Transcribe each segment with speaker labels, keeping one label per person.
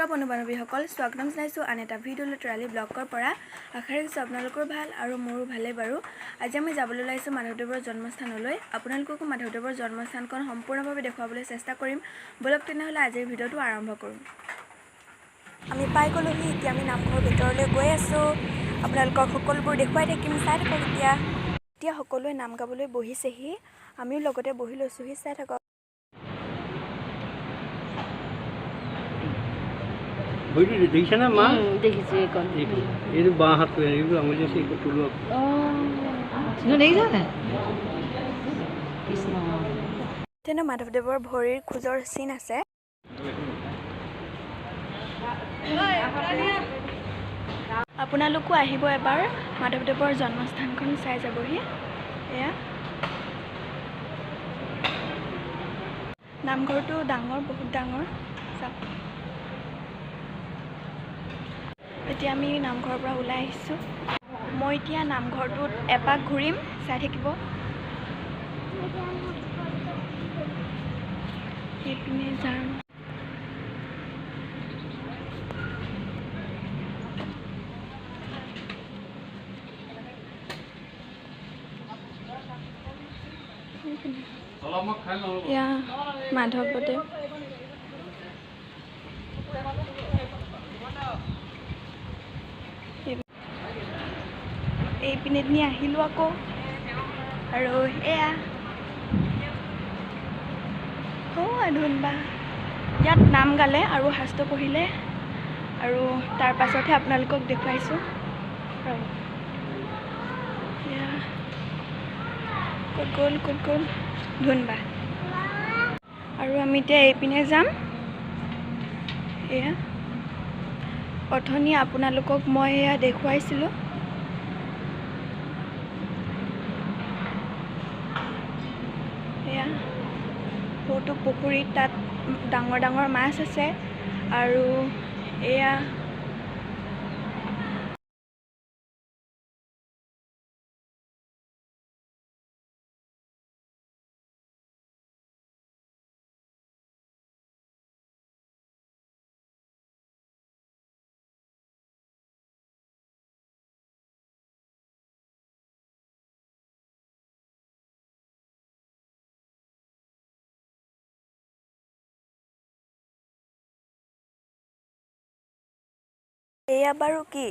Speaker 1: নমস্কাৰ বন্ধু বান্ধৱীসকল, স্বাগতম জনাইছোঁ আন এটা ভিডিঅ'লৈ ট্ৰালি ব্লগৰ পৰা। আশা ৰাখিছোঁ আপোনালোকৰ ভাল আৰু মোৰো ভালেই বাৰু। আজি আমি যাবলৈ ওলাইছোঁ মাধৱদেৱৰ জন্মস্থানলৈ। আপোনালোককো মাধৱদেৱৰ জন্মস্থানখন সম্পূৰ্ণভাৱে দেখুৱাবলৈ চেষ্টা কৰিম। বলক তেনেহ'লে আজিৰ ভিডিঅ'টো আৰম্ভ কৰোঁ। আমি পাই গ'লোহি, এতিয়া আমি নামঘৰৰ ভিতৰলৈ গৈ আছোঁ। আপোনালোকক সকলোবোৰ দেখুৱাই থাকিম, চাই থাকক। এতিয়া সকলোৱে নাম গাবলৈ বহিছেহি, আমিও লগতে বহি লৈছোঁহি, চাই থাকক।
Speaker 2: দেখিছে না মা?
Speaker 3: দেখিছোঁ এইকণ।
Speaker 2: এইটো বাঁ হাতটো এইবোৰ আঙুলি আছে, এইটো তোলো
Speaker 3: দেখিছা নাই? কৃষ্ণ
Speaker 1: তেনে মাধৱদেৱৰ ভৰিৰ খোজৰ চিন আছে। আপোনালোকো আহিব এবাৰ, মাধৱদেৱৰ জন্মস্থানখন চাই যাবহি। এয়া নামঘৰটো ডাঙৰ, বহুত ডাঙৰ। চাওক, এতিয়া আমি নামঘৰৰ পৰা ওলাই আহিছোঁ। মই এতিয়া নামঘৰটোত এপাক ঘূৰিম, চাই থাকিব। এইপিনে যাম। এয়া মাধৱদেৱ। এইপিনেদি আহিলোঁ আকৌ, আৰু এয়া ধুনবা ইয়াত নাম গালে আৰু শাস্ত্ৰ পঢ়িলে, আৰু তাৰ পাছতহে আপোনালোকক দেখুৱাইছোঁ। এয়া ক'ত গ'ল ধুনবা। আৰু আমি এতিয়া এইপিনে যাম। এয়া অথনি আপোনালোকক মই এয়া দেখুৱাইছিলোঁ। এয়া বহুতো পুখুৰীত তাত ডাঙৰ ডাঙৰ মাছ আছে, আৰু এয়া এয়া বাৰু কি?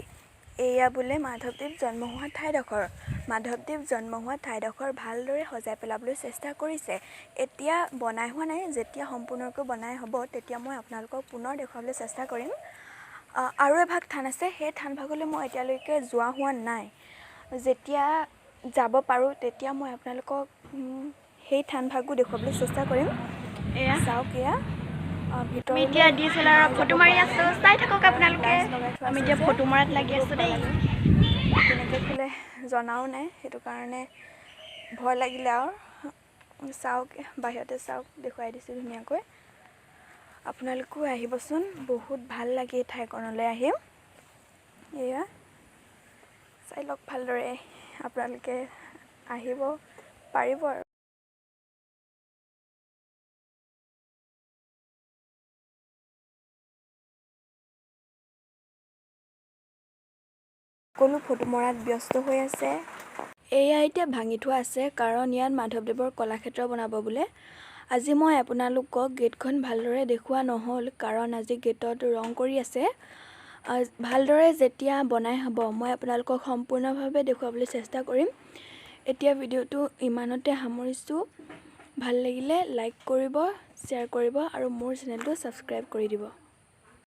Speaker 1: এয়া বোলে মাধৱদেৱ জন্ম হোৱা ঠাইডোখৰ। মাধৱদেৱ জন্ম হোৱা ঠাইডোখৰ ভালদৰে সজাই পেলাবলৈ চেষ্টা কৰিছে। এতিয়া বনাই হোৱা নাই, যেতিয়া সম্পূৰ্ণকৈ বনাই হ'ব তেতিয়া মই আপোনালোকক পুনৰ দেখুৱাবলৈ চেষ্টা কৰিম। আৰু এভাগ থান আছে, সেই থানভাগলৈ মই এতিয়ালৈকে যোৱা হোৱা নাই। যেতিয়া যাব পাৰোঁ তেতিয়া মই আপোনালোকক সেই থানভাগো দেখুৱাবলৈ চেষ্টা কৰিম। এয়া চাওক, এয়া ভিতৰত এতিয়া DSLR ফটো মাৰি আছোঁ, চাই থাকক আপোনালোকে। আমি এতিয়া ফটো মৰাত লাগি আছোঁ দেই। কেনেকৈ খোলে জনাও নাই, সেইটো কাৰণে ভয় লাগিলে আৰু। চাওক, বাহিৰতে চাওক, দেখুৱাই দিছোঁ ধুনীয়াকৈ। আপোনালোকো আহিবচোন, বহুত ভাল লাগে এই ঠাইকণলৈ আহি। এয়া চাই লওক ভালদৰে, আপোনালোকে আহিব পাৰিব আৰু। সকলো ফটো মৰাত ব্যস্ত হৈ আছে। এয়া এতিয়া ভাঙি থোৱা আছে, কাৰণ ইয়াত মাধৱদেৱৰ কলাক্ষেত্ৰ বনাব বোলে। আজি মই আপোনালোকক গেটখন ভালদৰে দেখুওৱা নহ'ল, কাৰণ আজি গেটত ৰং কৰি আছে। ভালদৰে যেতিয়া বনাই হ'ব মই আপোনালোকক সম্পূৰ্ণভাৱে দেখুৱাবলৈ চেষ্টা কৰিম। এতিয়া ভিডিঅ'টো ইমানতে সামৰিছোঁ। ভাল লাগিলে লাইক কৰিব, শ্বেয়াৰ কৰিব, আৰু মোৰ চেনেলটো ছাবস্ক্ৰাইব কৰি দিব।